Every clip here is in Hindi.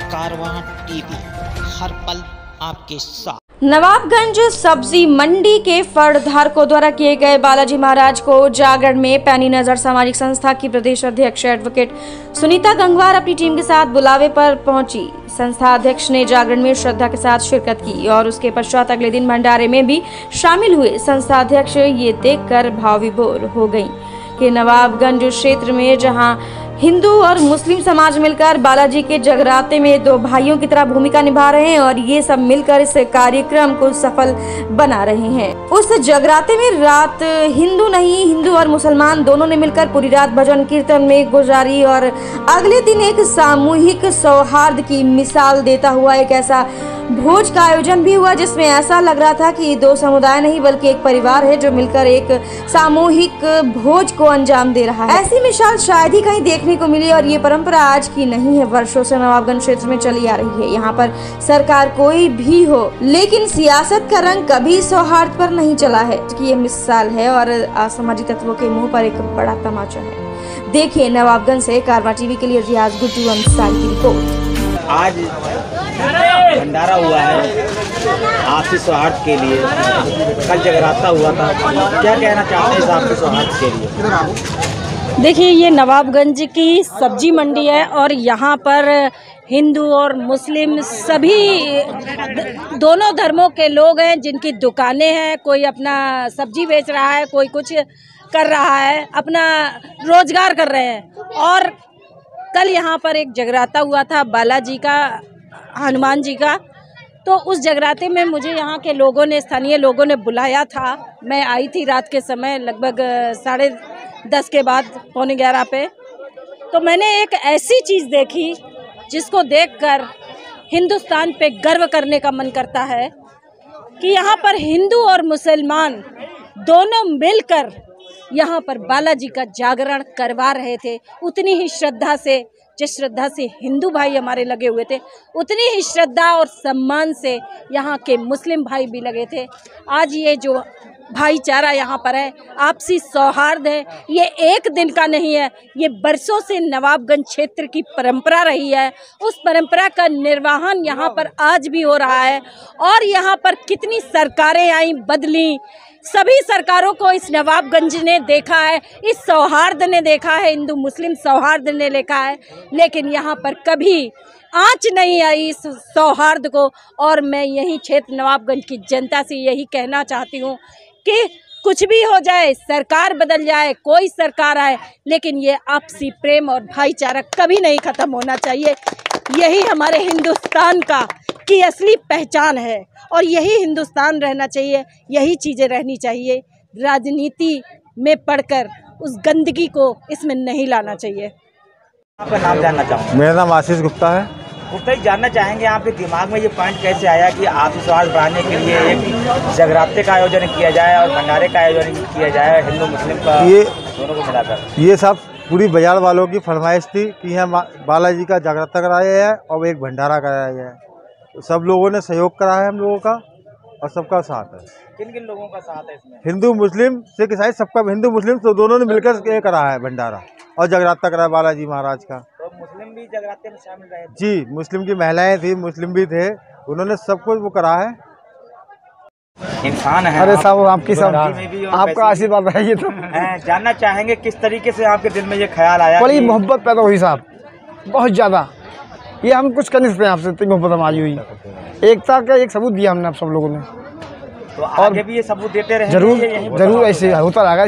कारवां टीवी, हर पल आपके साथ। नवाबगंज सब्जी मंडी के फर्ड धारकों द्वारा किए गए बालाजी महाराज को जागरण में पैनी नजर सामाजिक संस्था की प्रदेश अध्यक्ष एडवोकेट सुनीता गंगवार अपनी टीम के साथ बुलावे पर पहुंची। संस्था अध्यक्ष ने जागरण में श्रद्धा के साथ शिरकत की और उसके पश्चात अगले दिन भंडारे में भी शामिल हुए। संस्था अध्यक्ष ये देखकर भाव विभोर हो गयी कि नवाबगंज क्षेत्र में जहां हिंदू और मुस्लिम समाज मिलकर बालाजी के जगराते में दो भाइयों की तरह भूमिका निभा रहे हैं और ये सब मिलकर इस कार्यक्रम को सफल बना रहे हैं। उस जगराते में रात हिंदू और मुसलमान दोनों ने मिलकर पूरी रात भजन कीर्तन में गुजारी और अगले दिन एक सामूहिक सौहार्द की मिसाल देता हुआ एक ऐसा भोज का आयोजन भी हुआ जिसमें ऐसा लग रहा था कि दो समुदाय नहीं बल्कि एक परिवार है जो मिलकर एक सामूहिक भोज को अंजाम दे रहा है। ऐसी मिसाल शायद ही कहीं देखने को मिली और ये परंपरा आज की नहीं है, वर्षों से नवाबगंज क्षेत्र में चली आ रही है। यहाँ पर सरकार कोई भी हो लेकिन सियासत का रंग कभी सौहार्द पर नहीं चला है कि ये मिसाल है और असामाजिक तत्वों के मुँह पर एक बड़ा तमाचा है। देखिए नवाबगंज से कारवां टीवी के लिए रियाज गुड्डू अंसारी की रिपोर्ट। आज भंडारा हुआ है आपसी सौहार्द के लिए, कल जगराता हुआ था, क्या कहना चाहते हैं इस आपसी सौहार्द के लिए? देखिए ये नवाबगंज की सब्जी मंडी है और यहाँ पर हिंदू और मुस्लिम सभी दोनों धर्मों के लोग हैं जिनकी दुकानें हैं। कोई अपना सब्जी बेच रहा है, कोई कुछ कर रहा है, अपना रोजगार कर रहे हैं। और कल यहाँ पर एक जगराता हुआ था बालाजी का, हनुमान जी का, तो उस जगराते में मुझे यहाँ के लोगों ने, स्थानीय लोगों ने बुलाया था। मैं आई थी रात के समय लगभग 10:30 के बाद, 11:15 पे। तो मैंने एक ऐसी चीज़ देखी जिसको देखकर हिंदुस्तान पे गर्व करने का मन करता है कि यहाँ पर हिंदू और मुसलमान दोनों मिलकर यहाँ पर बालाजी का जागरण करवा रहे थे। उतनी ही श्रद्धा से, जिस श्रद्धा से हिंदू भाई हमारे लगे हुए थे, उतनी ही श्रद्धा और सम्मान से यहाँ के मुस्लिम भाई भी लगे थे। आज ये जो भाईचारा यहाँ पर है, आपसी सौहार्द है, ये एक दिन का नहीं है, ये बरसों से नवाबगंज क्षेत्र की परंपरा रही है। उस परंपरा का निर्वहन यहाँ पर आज भी हो रहा है। और यहाँ पर कितनी सरकारें आई, बदली, सभी सरकारों को इस नवाबगंज ने देखा है, इस सौहार्द ने देखा है, हिंदू मुस्लिम सौहार्द ने देखा है, लेकिन यहाँ पर कभी आँच नहीं आई इस सौहार्द को। और मैं यही क्षेत्र नवाबगंज की जनता से यही कहना चाहती हूँ कि कुछ भी हो जाए, सरकार बदल जाए, कोई सरकार आए, लेकिन ये आपसी प्रेम और भाईचारा कभी नहीं ख़त्म होना चाहिए। यही हमारे हिंदुस्तान की असली पहचान है और यही हिंदुस्तान रहना चाहिए, यही चीज़ें रहनी चाहिए। राजनीति में पढ़कर उस गंदगी को इसमें नहीं लाना चाहिए। आपका नाम जानना चाहूँगा। मेरा नाम आशीष गुप्ता है। गुप्ता जी, जानना चाहेंगे आपके दिमाग में ये पॉइंट कैसे आया कि आपसी सौहार्द बढ़ाने के लिए एक जगराते का आयोजन किया जाए और भंडारे का आयोजन किया जाए, हिंदू मुस्लिम का दोनों को मिलाकर? ये सब पूरी बाजार वालों की फरमाइश थी कि यहाँ बालाजी का जागराता कराया जाए और एक भंडारा कराया जाए। तो सब लोगों ने सहयोग करा है हम लोगों का और सबका साथ है। किन किन लोगों का साथ है इसमें? हिंदू मुस्लिम, सिख ईसाई, सबका, हिंदू मुस्लिम तो दोनों ने मिलकर ये करा है भंडारा और जगराता करा बालाजी महाराज का। तो मुस्लिम भी जगराते में शामिल रहे? जी, मुस्लिम की महिलाएं थी, मुस्लिम भी थे, उन्होंने सब कुछ वो करा है। इंसान है। अरे साहब आपकी सब आपका आशीर्वाद रहिए। तो जानना चाहेंगे किस तरीके से आपके दिल में ये ख्याल आया? बड़ी मोहब्बत पैदा हुई साहब, बहुत ज़्यादा। ये हम कुछ कर नहीं सकते आपसे, इतनी मोहब्बत हमारी हुई। एकता का एक सबूत दिया हमने आप सब लोगों ने, तो आगे भी ये सबूत देते रहे? जरूर ऐसे होता रहेगा,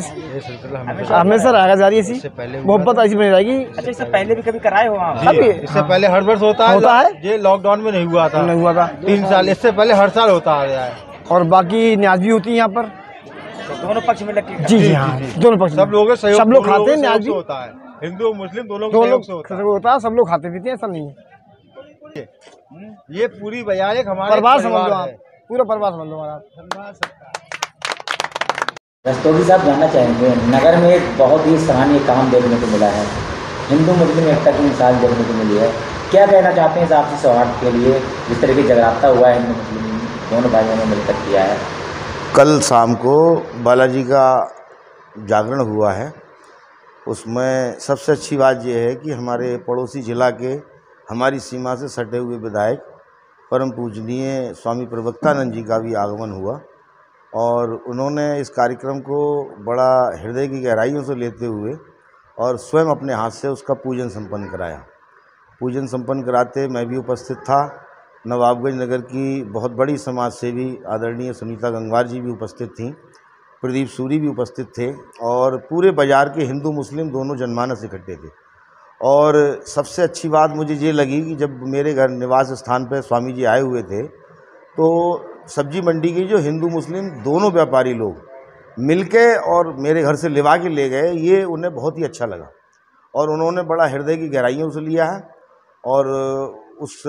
हमेशा रहेगा जारी। ऐसी मोहब्बत ऐसी बनी रहेगी। अच्छा, इससे पहले भी कभी कराए हो आप? इससे पहले हर वर्ष होता है। ये लॉकडाउन में नहीं हुआ था 3 साल, इससे पहले हर साल होता आ रहा है। और बाकी न्याज भी होती है यहाँ पर, तो दोनों पक्ष में लग? जी हाँ, दोनों पक्ष, सब लोग सब लोग खाते हैं, न्याज भी होता है, हिंदू मुस्लिम दोनों होता है, सब लोग खाते पीते हैं, ऐसा नहीं है। ये पूरी बाजार एक हमारा परिवार समझ लो आप, पूरा परिवार समझ लो हमारा। रस्तोगी साहब, जानना चाहेंगे, नगर में एक बहुत ही सराहनीय काम देखने को मिला है, हिंदू मुस्लिम एकता की मिसाल देखने को मिली है। क्या कहना चाहते हैं इस आपसी सौहार्द के लिए, जिस तरह की जगराता हुआ है हिंदू मुस्लिम दोनों भाइयों ने मिलकर किया है? कल शाम को बालाजी का जागरण हुआ है। उसमें सबसे अच्छी बात यह है कि हमारे पड़ोसी ज़िला के हमारी सीमा से सटे हुए विधायक परम पूजनीय स्वामी प्रवक्तानंद जी का भी आगमन हुआ और उन्होंने इस कार्यक्रम को बड़ा हृदय की गहराइयों से लेते हुए और स्वयं अपने हाथ से उसका पूजन संपन्न कराया। पूजन संपन्न कराते मैं भी उपस्थित था। नवाबगंज नगर की बहुत बड़ी समाज सेवी आदरणीय सुनीता गंगवार जी भी उपस्थित थीं, प्रदीप सूरी भी उपस्थित थे और पूरे बाज़ार के हिंदू मुस्लिम दोनों जनमानस इकट्ठे थे। और सबसे अच्छी बात मुझे ये लगी कि जब मेरे घर निवास स्थान पर स्वामी जी आए हुए थे तो सब्जी मंडी के जो हिंदू मुस्लिम दोनों व्यापारी लोग मिलके और मेरे घर से लिवा के ले गए, ये उन्हें बहुत ही अच्छा लगा और उन्होंने बड़ा हृदय की गहराइयों से लिया है। और उस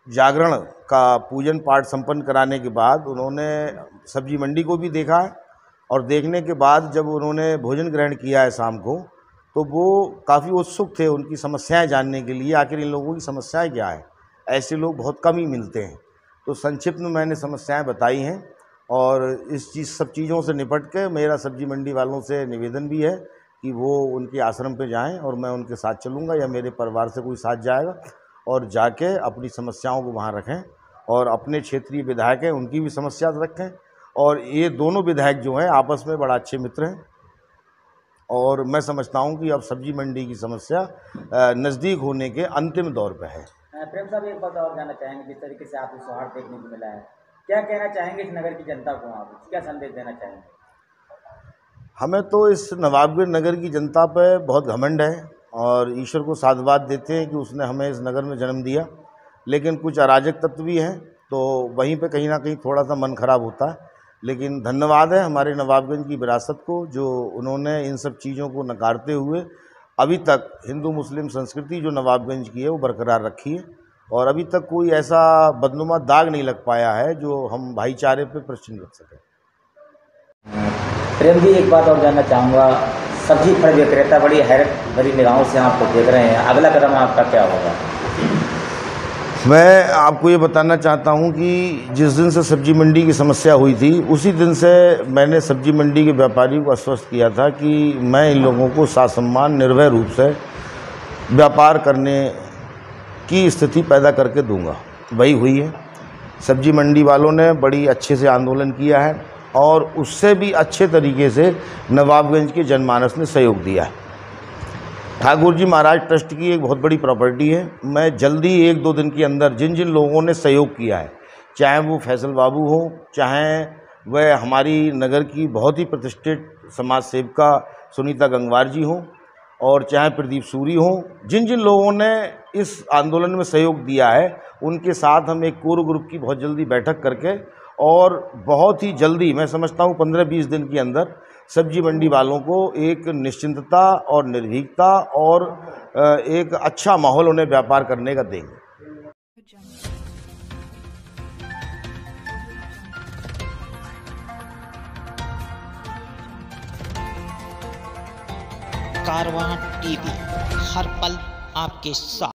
जागरण का पूजन पाठ संपन्न कराने के बाद उन्होंने सब्जी मंडी को भी देखा और देखने के बाद जब उन्होंने भोजन ग्रहण किया है शाम को, तो वो काफ़ी उत्सुक थे उनकी समस्याएं जानने के लिए, आखिर इन लोगों की समस्याएं क्या है। ऐसे लोग बहुत कम ही मिलते हैं। तो संक्षिप्त में मैंने समस्याएं बताई हैं और सब चीज़ों से निपट के मेरा सब्जी मंडी वालों से निवेदन भी है कि वो उनके आश्रम पे जाएं और मैं उनके साथ चलूँगा या मेरे परिवार से कोई साथ जाएगा और जाके अपनी समस्याओं को वहाँ रखें और अपने क्षेत्रीय विधायक हैं उनकी भी समस्या रखें। और ये दोनों विधायक जो हैं आपस में बड़ा अच्छे मित्र हैं और मैं समझता हूँ कि अब सब्जी मंडी की समस्या नज़दीक होने के अंतिम दौर पर है। प्रेम साहब, एक बात और जानना चाहेंगे, जिस तरीके से आपको सौहार्द देखने को मिला है, क्या कहना चाहेंगे इस नगर की जनता को, आप क्या संदेश देना चाहेंगे? हमें तो इस नवाबगंज नगर की जनता पे बहुत घमंड है और ईश्वर को साधुवाद देते हैं कि उसने हमें इस नगर में जन्म दिया, लेकिन कुछ अराजक तत्व भी हैं तो वहीं पे कहीं ना कहीं थोड़ा सा मन खराब होता है। लेकिन धन्यवाद है हमारे नवाबगंज की विरासत को, जो उन्होंने इन सब चीज़ों को नकारते हुए अभी तक हिंदू मुस्लिम संस्कृति जो नवाबगंज की है वो बरकरार रखी है और अभी तक कोई ऐसा बदनुमा दाग नहीं लग पाया है जो हम भाईचारे पे प्रश्न रख सकें। प्रेम जी, एक बात और जानना चाहूँगा, सब्जी फल विक्रेता बड़ी हैरत भरी निगाहों से आपको देख रहे हैं, अगला कदम आपका क्या होगा? मैं आपको ये बताना चाहता हूँ कि जिस दिन से सब्जी मंडी की समस्या हुई थी उसी दिन से मैंने सब्जी मंडी के व्यापारियों को आश्वस्त किया था कि मैं इन लोगों को सासम्मान निर्भय रूप से व्यापार करने की स्थिति पैदा करके दूंगा। वही हुई है। सब्जी मंडी वालों ने बड़ी अच्छे से आंदोलन किया है और उससे भी अच्छे तरीके से नवाबगंज के जनमानस ने सहयोग दिया है। ठाकुर जी महाराज ट्रस्ट की एक बहुत बड़ी प्रॉपर्टी है। मैं जल्दी 1-2 दिन के अंदर जिन जिन लोगों ने सहयोग किया है, चाहे वो फैसल बाबू हो, चाहे वह हमारी नगर की बहुत ही प्रतिष्ठित समाज सेविका सुनीता गंगवार जी हो और चाहे प्रदीप सूरी हो, जिन जिन लोगों ने इस आंदोलन में सहयोग दिया है उनके साथ हम एक कोर ग्रुप की बहुत जल्दी बैठक करके और बहुत ही जल्दी, मैं समझता हूँ 15-20 दिन के अंदर सब्जी मंडी वालों को एक निश्चिंतता और निर्भीकता और एक अच्छा माहौल उन्हें व्यापार करने का देंगे। कारवां टीवी, हर पल आपके साथ।